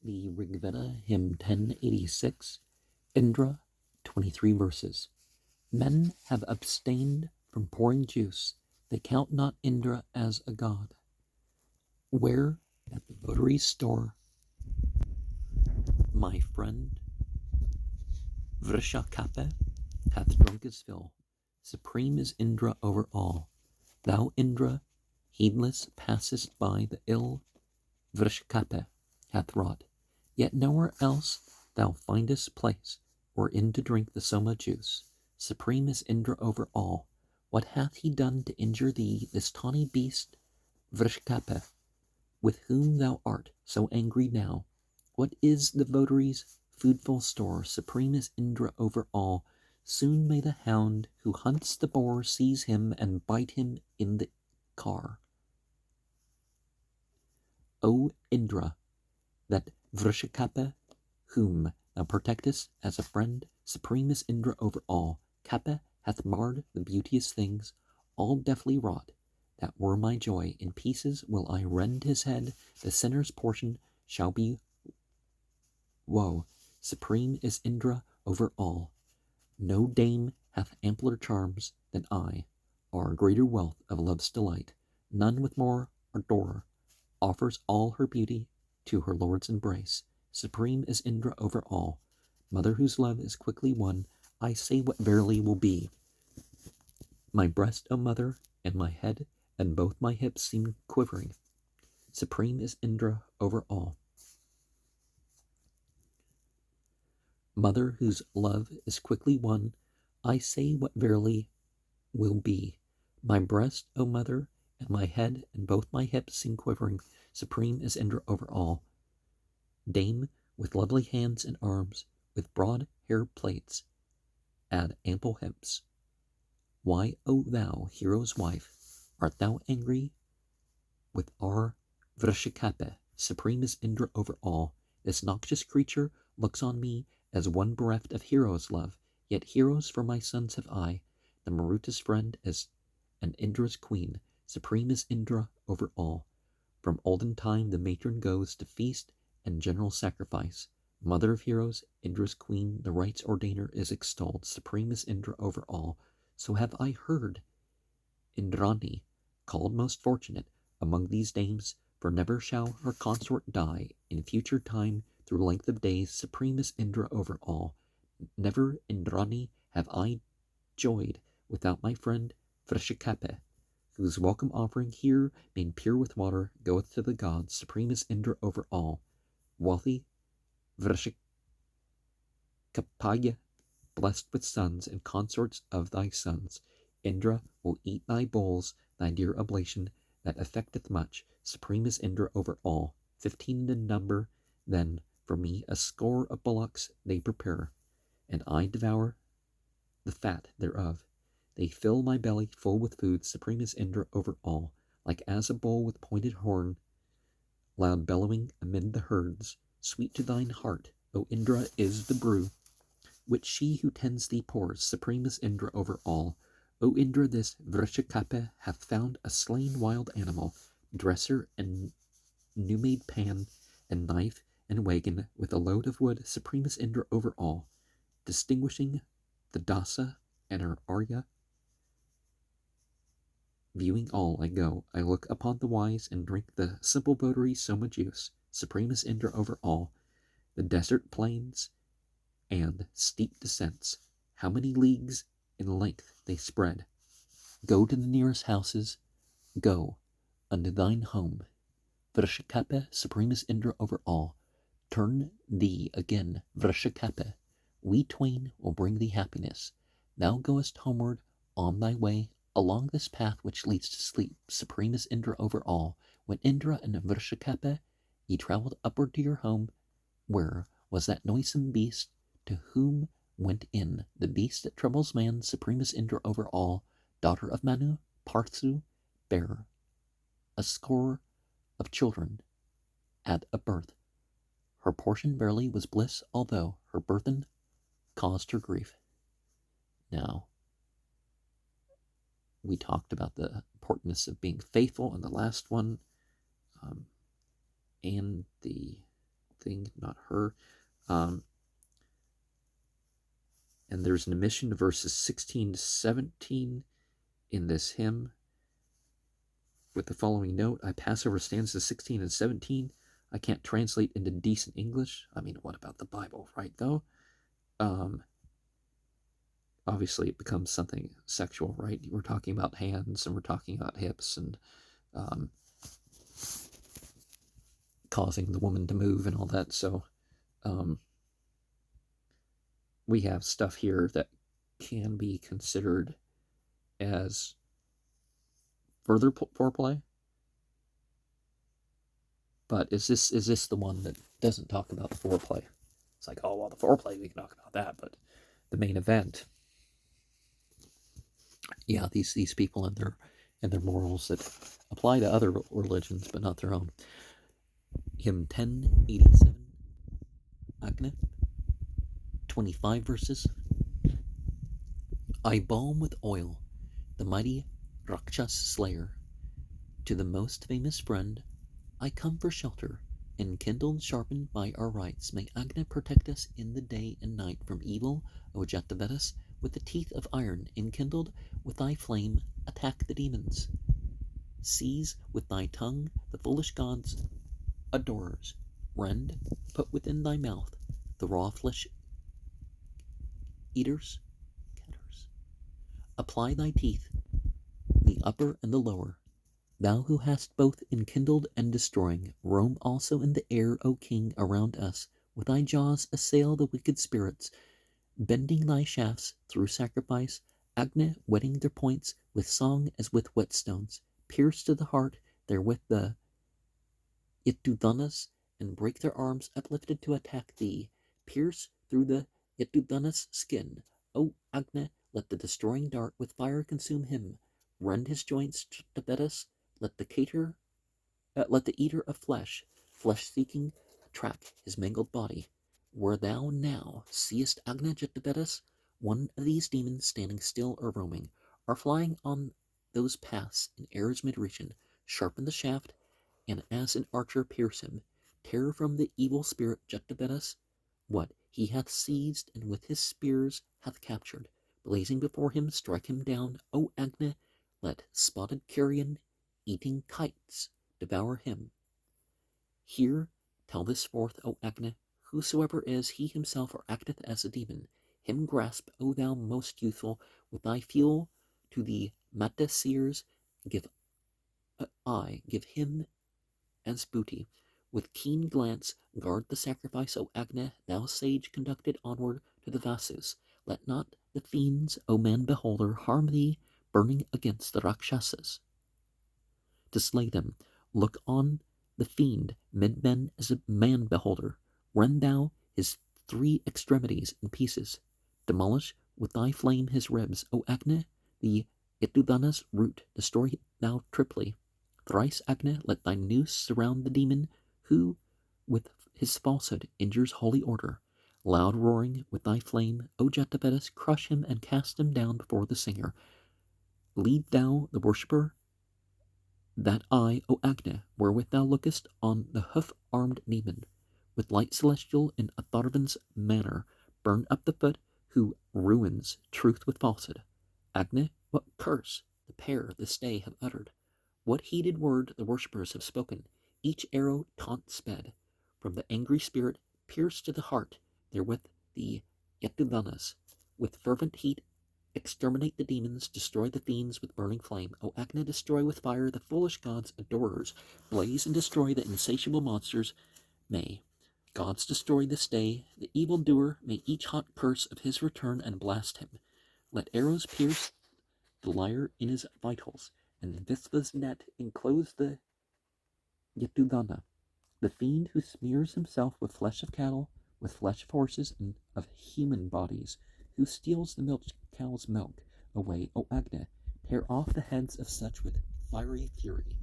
the Rigveda hymn 10.86, Indra, 23 verses. Men have abstained from pouring juice. They count not Indra as a god. Where at the votary's store my friend Vrishakape hath drunk his fill. Supreme is Indra over all. Thou, Indra, heedless passest by the ill Vrishakape hath wrought. Yet nowhere else thou findest place wherein to drink the soma juice. Supreme is Indra over all. What hath he done to injure thee, this tawny beast Vrishakape, with whom thou art so angry now? What is the votary's foodful store? Supreme is Indra over all. Soon may the hound who hunts the boar seize him and bite him in the car. O Indra, that Vrishakape, whom thou protectest as a friend, supreme is Indra over all. Kape hath marred the beauteous things, all deftly wrought, that were my joy. In pieces will I rend his head, the sinner's portion shall be woe. Supreme is Indra over all. No dame hath ampler charms than I, or greater wealth of love's delight. None with more ardor offers all her beauty to her lord's embrace. Supreme is Indra over all. Mother whose love is quickly won, I say what verily will be. My breast, O mother, and my head, and both my hips seem quivering. Supreme is Indra over all. Mother whose love is quickly won, I say what verily will be. My breast, O mother, and my head, and both my hips seem quivering. Supreme is Indra over all. Dame with lovely hands and arms, with broad hair plaits, add ample hips. Why, O thou, hero's wife, art thou angry with our Vrishakape? Supreme is Indra over all. This noxious creature looks on me as one bereft of hero's love, yet heroes for my sons have I, the Maruta's friend as an Indra's queen. Supreme is Indra over all. From olden time the matron goes to feast and general sacrifice. Mother of heroes, Indra's queen, the rites ordainer is extolled. Supreme is Indra over all. So have I heard Indrani called most fortunate among these dames, for never shall her consort die in future time through length of days. Supreme is Indra over all. Never, Indrani, have I joyed without my friend Vrishakape, whose welcome offering here, made pure with water, goeth to the gods. Supreme is Indra over all. Wealthy Vrishakapaya, blessed with sons and consorts of thy sons, Indra will eat thy bowls, thy dear oblation, that affecteth much. Supreme is Indra over all. 15 in number, then for me a score of bullocks they prepare, and I devour the fat thereof. They fill my belly full with food. Supreme is Indra over all. Like as a bull with pointed horn, loud bellowing amid the herds, sweet to thine heart, O Indra, is the brew which she who tends thee pours. Supreme is Indra over all. O Indra, this Vrishakape hath found a slain wild animal, dresser and new-made pan and knife and wagon with a load of wood. Supreme is Indra over all. Distinguishing the Dasa and her Arya, viewing all I go, I look upon the wise and drink the simple votary soma juice. Supreme is Indra over all. The desert plains and steep descents, how many leagues in length they spread. Go to the nearest houses, go unto thine home. Vrishakape, supreme is Indra over all. Turn thee again, Vrishakape. We twain will bring thee happiness. Thou goest homeward on thy way along this path which leads to sleep. Supreme is Indra over all. When Indra and Vrishakape ye traveled upward to your home, where was that noisome beast to whom went in the beast that troubles man? Supreme is Indra over all. Daughter of Manu, Parthu, bare a score of children at a birth. Her portion verily was bliss, although her burthen caused her grief. Now, we talked about the importance of being faithful in the last one, and the thing, not her. And there's an omission of verses 16 to 17 in this hymn with the following note. I pass over stanzas 16 and 17. I can't translate into decent English. I mean, what about the Bible, right, though? Obviously it becomes something sexual, right? We're talking about hands and we're talking about hips and causing the woman to move and all that. So we have stuff here that can be considered as further foreplay. But is this the one that doesn't talk about the foreplay? It's like, oh, well, the foreplay, we can talk about that, but the main event, yeah, these people and their morals that apply to other religions but not their own. Hymn 10.87, Agni, 25 verses. I balm with oil the mighty Rakshas slayer. To the most famous friend I come for shelter, enkindled, sharpened by our rites. May Agni protect us in the day and night from evil, O Jatavedas. With the teeth of iron, enkindled with thy flame, attack the demons. Seize with thy tongue the foolish gods' adorers. Rend, put within thy mouth the raw flesh eaters. Apply thy teeth, the upper and the lower. Thou who hast both enkindled and destroying, roam also in the air, O king, around us. With thy jaws assail the wicked spirits, bending thy shafts through sacrifice. Agni, whetting their points with song as with whetstones, pierce to the heart therewith the Yatudhanas, and break their arms uplifted to attack thee. Pierce through the Yatudhanas' skin. O Agni, let the destroying dart with fire consume him. Rend his joints, Jatavedas. Let the eater of flesh seeking, track his mangled body. Where thou now seest Agni, Jatavedas, one of these demons standing still or roaming, or flying on those paths in air's mid-region, sharpen the shaft, and as an archer pierce him. Tear from the evil spirit Jatavedas what he hath seized and with his spears hath captured. Blazing before him, strike him down, O Agni. Let spotted carrion eating kites devour him. Here tell this forth, O Agni. Whosoever is, he himself or acteth as a demon. Him grasp, O thou most youthful, with thy fuel to the Mata seers. Give him as booty. With keen glance guard the sacrifice, O Agni, thou sage conducted onward to the Vasus. Let not the fiends, O man beholder, harm thee, burning against the Rakshasas. To slay them, look on the fiend mid men as a man beholder. Rend thou his three extremities in pieces. Demolish with thy flame his ribs, O Agni, the Yatudhanas root. Destroy thou triply. Thrice, Agni, let thy noose surround the demon who, with his falsehood, injures holy order. Loud roaring with thy flame, O Jatavedas, crush him and cast him down before the singer. Lead thou the worshipper that eye, O Agni, wherewith thou lookest on the hoof-armed demon. With light celestial in Atharvan's manner, burn up the foot who ruins truth with falsehood. Agni, what curse the pair this day have uttered? What heated word the worshippers have spoken? Each arrow taunt sped from the angry spirit, pierced to the heart therewith the Yatudhanas. With fervent heat exterminate the demons, destroy the fiends with burning flame. O Agni, destroy with fire the foolish gods' adorers. Blaze and destroy the insatiable monsters. May gods destroy this day the evildoer. May each hot curse of his return and blast him. Let arrows pierce the liar in his vitals, and Visva's net enclose the Yatudhana, the fiend who smears himself with flesh of cattle, with flesh of horses, and of human bodies, who steals the milch cow's milk away, O Agni. Tear off the heads of such with fiery fury.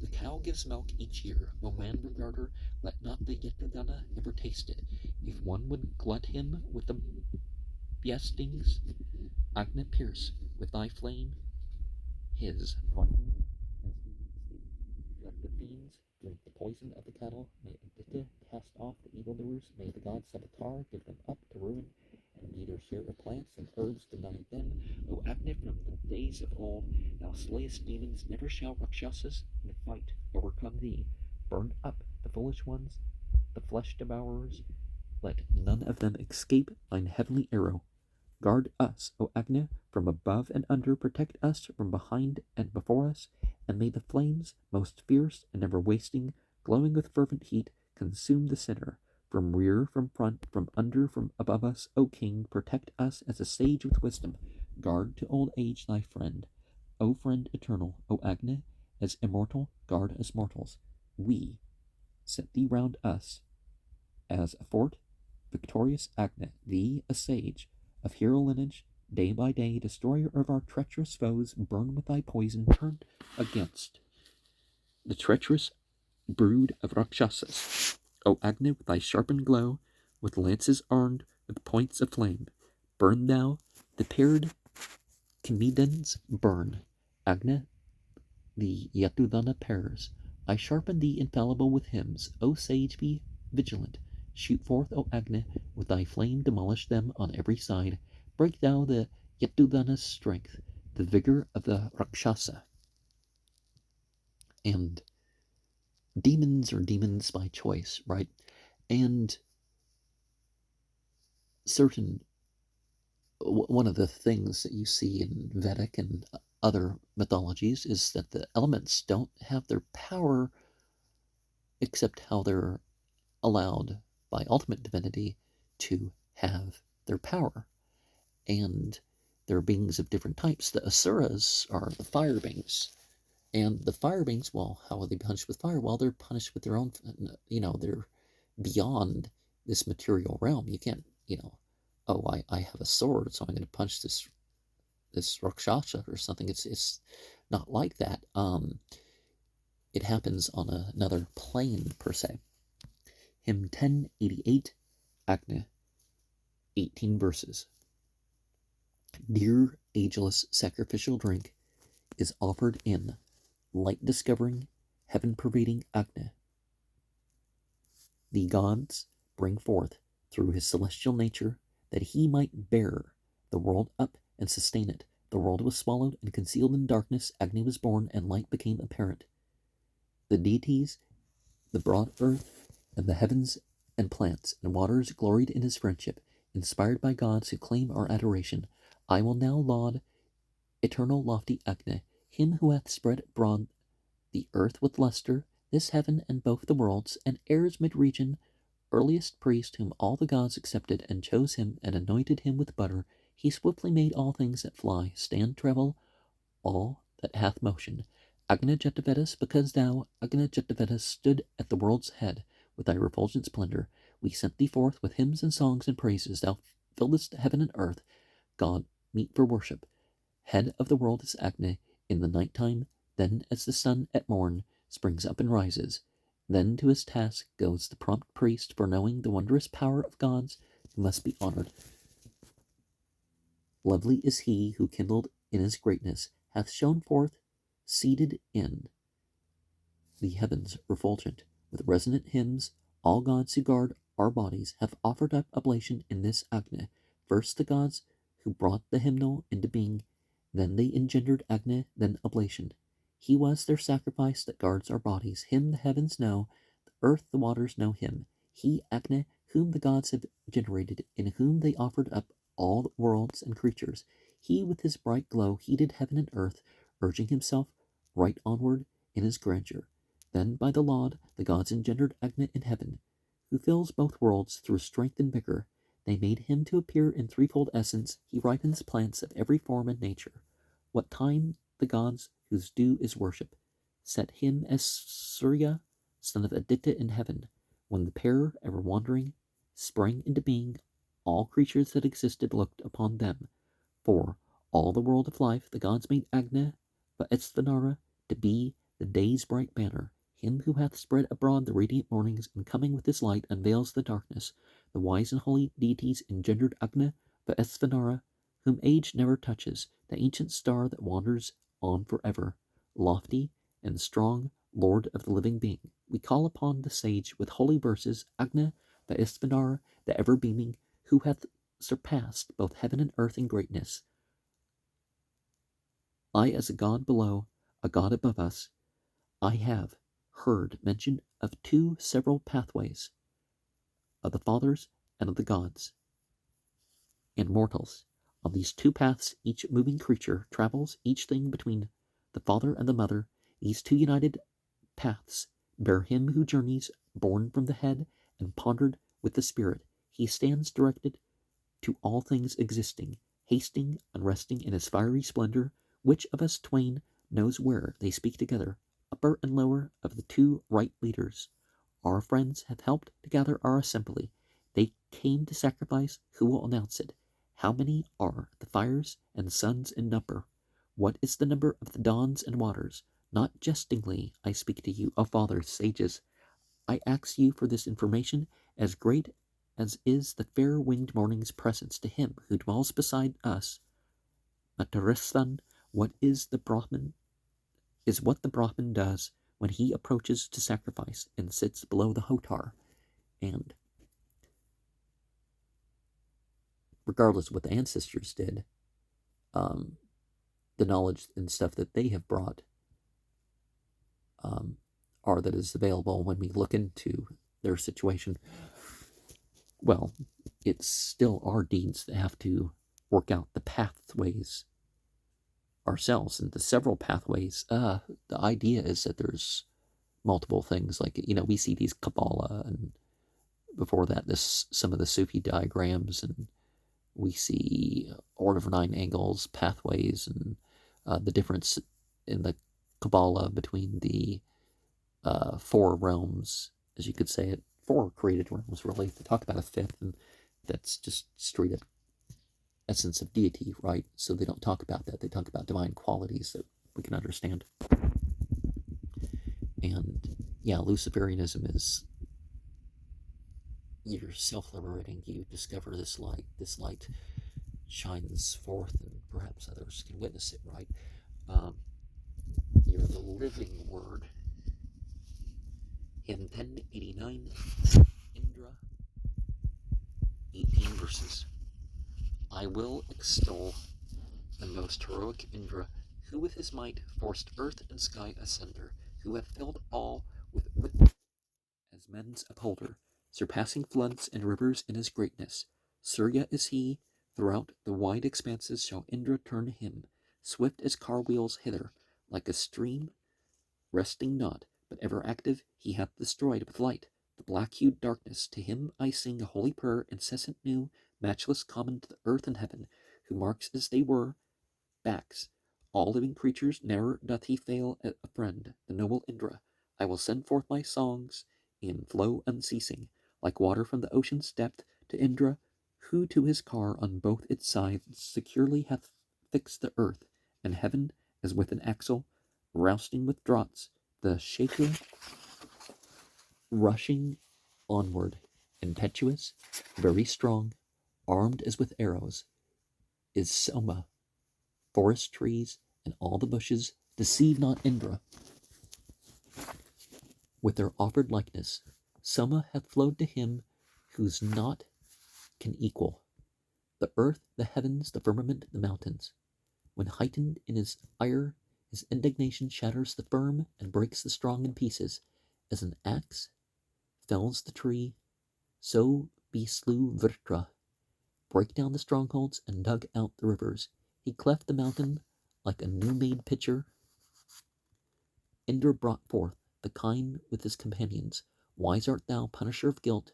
The cow gives milk each year, O man regarder, let not the Yatudhana ever taste it. If one would glut him with the bestings, Agni, pierce with thy flame his vitals as he let the fiends drink the poison of the cattle. May Aditya cast cast off the evildoers. May the god Savitar give them up to ruin, and neither share of plants and herbs denied them. O Agni, from the days of old, thou slayest demons, never shall Rakshasas in fight overcome thee. Burn up the foolish ones, the flesh devourers, let none of them escape thine heavenly arrow. Guard us, O Agni, from above and under, protect us from behind and before us, and may the flames, most fierce and never wasting, glowing with fervent heat, consume the sinner. From rear, from front, from under, from above us, O King, protect us as a sage with wisdom. Guard to old age thy friend. O friend eternal, O Agni, as immortal, guard as mortals. We set thee round us as a fort, victorious Agni, thee a sage of hero lineage, day by day, destroyer of our treacherous foes, burn with thy poison turned against the treacherous brood of Rakshasas. O Agni, with thy sharpened glow, with lances armed with points of flame, burn thou the paired Chimedans, burn. Agni, the Yatudhana pairs. I sharpen thee infallible with hymns. O sage, be vigilant. Shoot forth, O Agni, with thy flame demolish them on every side. Break thou the Yatudhana's strength, the vigor of the Rakshasa. And demons are demons by choice, right? And one of the things that you see in Vedic and other mythologies is that the elements don't have their power except how they're allowed by ultimate divinity to have their power. And they're beings of different types. The Asuras are the fire beings. And the fire beings, well, how are they punished with fire? Well, they're punished with their own, they're beyond this material realm. You can't, oh, I have a sword, so I'm going to punch this Rakshasa or something. It's not like that. It happens on another plane, per se. Hymn 10.88, Agni, 18 verses. Dear ageless sacrificial drink is offered in light discovering, heaven pervading Agni. The gods bring forth through his celestial nature that he might bear the world up and sustain it. The world was swallowed and concealed in darkness. Agni was born and light became apparent. The deities, the broad earth, and the heavens and plants and waters gloried in his friendship, inspired by gods who claim our adoration. I will now laud eternal lofty Agni, him who hath spread abroad the earth with luster, this heaven and both the worlds, and air's mid-region, earliest priest whom all the gods accepted and chose him and anointed him with butter. He swiftly made all things that fly, stand, travel, all that hath motion. Agni Jatavedas, because thou, Agni Jatavedas, stood at the world's head with thy refulgent splendor, we sent thee forth with hymns and songs and praises. Thou filledst heaven and earth, God meet for worship. Head of the world is Agni in the night time, then as the sun at morn springs up and rises. Then to his task goes the prompt priest, for knowing the wondrous power of gods who must be honored. Lovely is he who, kindled in his greatness, hath shone forth, seated in the heavens refulgent, with resonant hymns. All gods who guard our bodies have offered up oblation in this Agni. First the gods who brought the hymnal into being, then they engendered Agni, then oblation. He was their sacrifice that guards our bodies. Him the heavens know, the earth, the waters know him. He, Agni, whom the gods have generated, in whom they offered up all the worlds and creatures. He with his bright glow heated heaven and earth, urging himself right onward in his grandeur. Then by the laud the gods engendered Agni in heaven, who fills both worlds through strength and vigor. They made him to appear in threefold essence. He ripens plants of every form and nature. What time the gods whose due is worship set him as Surya, son of Aditya, in heaven. When the pair, ever wandering, sprang into being, all creatures that existed looked upon them. For all the world of life the gods made Agni Vaetsvanara to be the day's bright banner, him who hath spread abroad the radiant mornings, and coming with his light unveils the darkness. The wise and holy deities engendered Agni Vaetsvanara, whom age never touches, the ancient star that wanders on forever, lofty and strong, lord of the living being. we call upon the sage with holy verses, Agna, the Isvanar, the ever-beaming, who hath surpassed both heaven and earth in greatness. I, as a god below, a god above us, I have heard mention of two several pathways, of the fathers and of the gods and mortals. On these two paths each moving creature travels, each thing between the father and the mother. These two united paths bear him who journeys, born from the head and pondered with the spirit. He stands directed to all things existing, hasting, unresting in his fiery splendor. Which of us twain knows where they speak together, upper and lower of the two right leaders? Our friends have helped to gather our assembly. They came to sacrifice. Who will announce it? How many are the fires and suns in number? What is the number of the dawns and waters? Not jestingly I speak to you, O fathers, sages. I ask you for this information, as great as is the fair-winged morning's presence to him who dwells beside us. Mataristan, what is the Brahman? Is what the Brahman does when he approaches to sacrifice and sits below the hotar. And regardless of what the ancestors did, the knowledge and stuff that they have brought are that is available when we look into their situation. Well, it's still our deeds that have to work out the pathways ourselves, and the several pathways. The idea is that there's multiple things, like, we see these Kabbalah, and before that some of the Sufi diagrams, and we see Order of Nine Angles, pathways, and the difference in the Kabbalah between the four realms, as you could say it, four created realms, really. They talk about a fifth, and that's just straight up essence of deity, right? So they don't talk about that. They talk about divine qualities that we can understand. And yeah, Luciferianism is you're self-liberating. You discover this light. This light shines forth, and perhaps others can witness it, right? You're the living word. Hymn 10.89, Indra, 18 verses. I will extol the most heroic Indra, who with his might forced earth and sky asunder, who hath filled all with wit as men's upholder, surpassing floods and rivers in his greatness. Surya is he, throughout the wide expanses shall Indra turn to him, swift as car wheels hither, like a stream, resting not, but ever active, he hath destroyed with light the black-hued darkness. To him I sing a holy prayer, incessant, new, matchless, common to the earth and heaven, who marks as they were backs all living creatures. Ne'er doth he fail a friend, the noble Indra. I will send forth my songs in flow unceasing, like water from the ocean's depth, to Indra, who to his car on both its sides securely hath fixed the earth and heaven, as with an axle, rousting with draughts the shaker, rushing onward, impetuous, very strong, armed as with arrows, is Soma. Forest trees and all the bushes deceive not Indra with their offered likeness. Soma hath flowed to him whose naught can equal the earth, the heavens, the firmament, the mountains. When heightened in his ire, his indignation shatters the firm and breaks the strong in pieces, as an axe fells the tree. So beslew Vritra, break down the strongholds and dug out the rivers. He cleft the mountain like a new-made pitcher. Indra brought forth the kine with his companions. Wise art thou, punisher of guilt,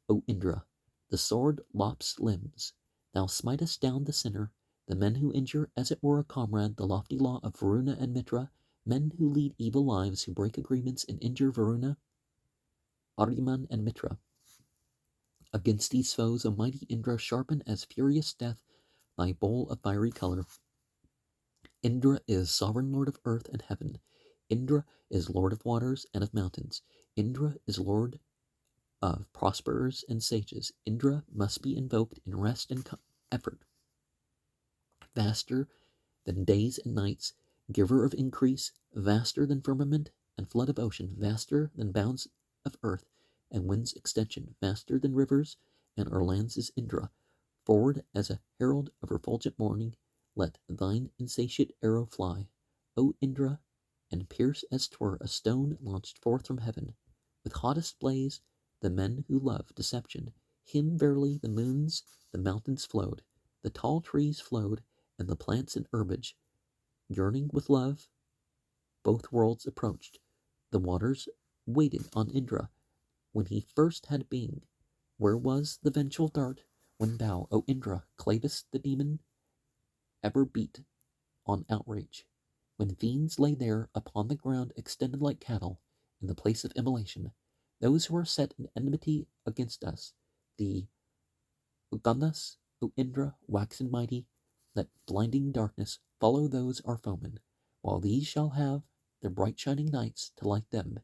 O Indra. The sword lops limbs. Thou smitest down the sinner, the men who injure, as it were a comrade, the lofty law of Varuna and Mitra, men who lead evil lives, who break agreements and injure Varuna, Aryaman, and Mitra. Against these foes, O mighty Indra, sharpen as furious death thy bowl of fiery color. Indra is sovereign lord of earth and heaven. Indra is lord of waters and of mountains. Indra is lord of prosperers and sages. Indra must be invoked in rest and effort. Vaster than days and nights, giver of increase, vaster than firmament and flood of ocean, vaster than bounds of earth, and wind's extension, vaster than rivers, and our lands is Indra. Forward as a herald of refulgent morning, let thine insatiate arrow fly, O Indra, and pierce as 'twere a stone launched forth from heaven. With hottest blaze, the men who love deception, him verily the moons, the mountains flowed, the tall trees flowed, and the plants and herbage, yearning with love, both worlds approached. The waters waited on Indra when he first had being. Where was the vengeful dart when thou, O Indra, clavest the demon ever beat on outrage? When fiends lay there upon the ground extended like cattle in the place of immolation, those who are set in enmity against us, the Uganas, O Indra, waxen mighty, let blinding darkness follow those our foemen, while these shall have their bright shining nights to light them.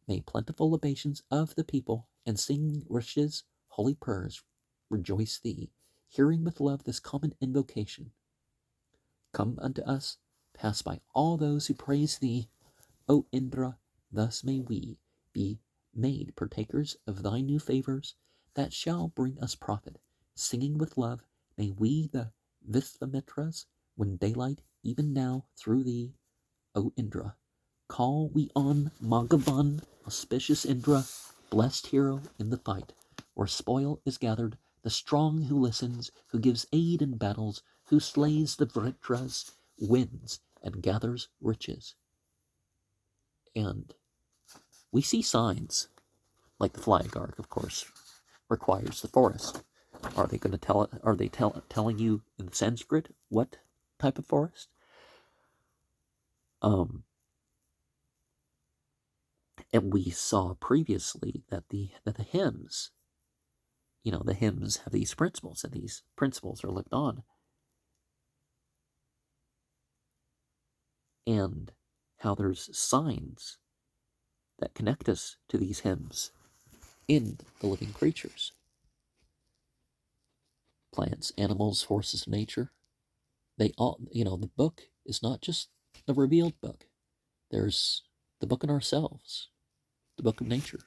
May plentiful libations of the people and singing Rish's holy prayers rejoice thee, hearing with love this common invocation. Come unto us, pass by all those who praise thee, O Indra, thus may we be made partakers of thy new favors that shall bring us profit. Singing with love, may we the Vishvamitras win daylight even now through thee, O Indra. Call we on Maghavan, auspicious Indra, blessed hero in the fight, where spoil is gathered, the strong who listens, who gives aid in battles, who slays the Vritras, wins, and gathers riches. And we see signs, like the flying arc, of course, requires the forest. Are they going to tell it? Are they telling you in Sanskrit what type of forest? And we saw previously that the hymns, the hymns have these principles, and these principles are lived on. And how there's signs that connect us to these hymns in the living creatures. Plants, animals, forces of nature. They all, the book is not just the revealed book. There's the book in ourselves, the book of nature.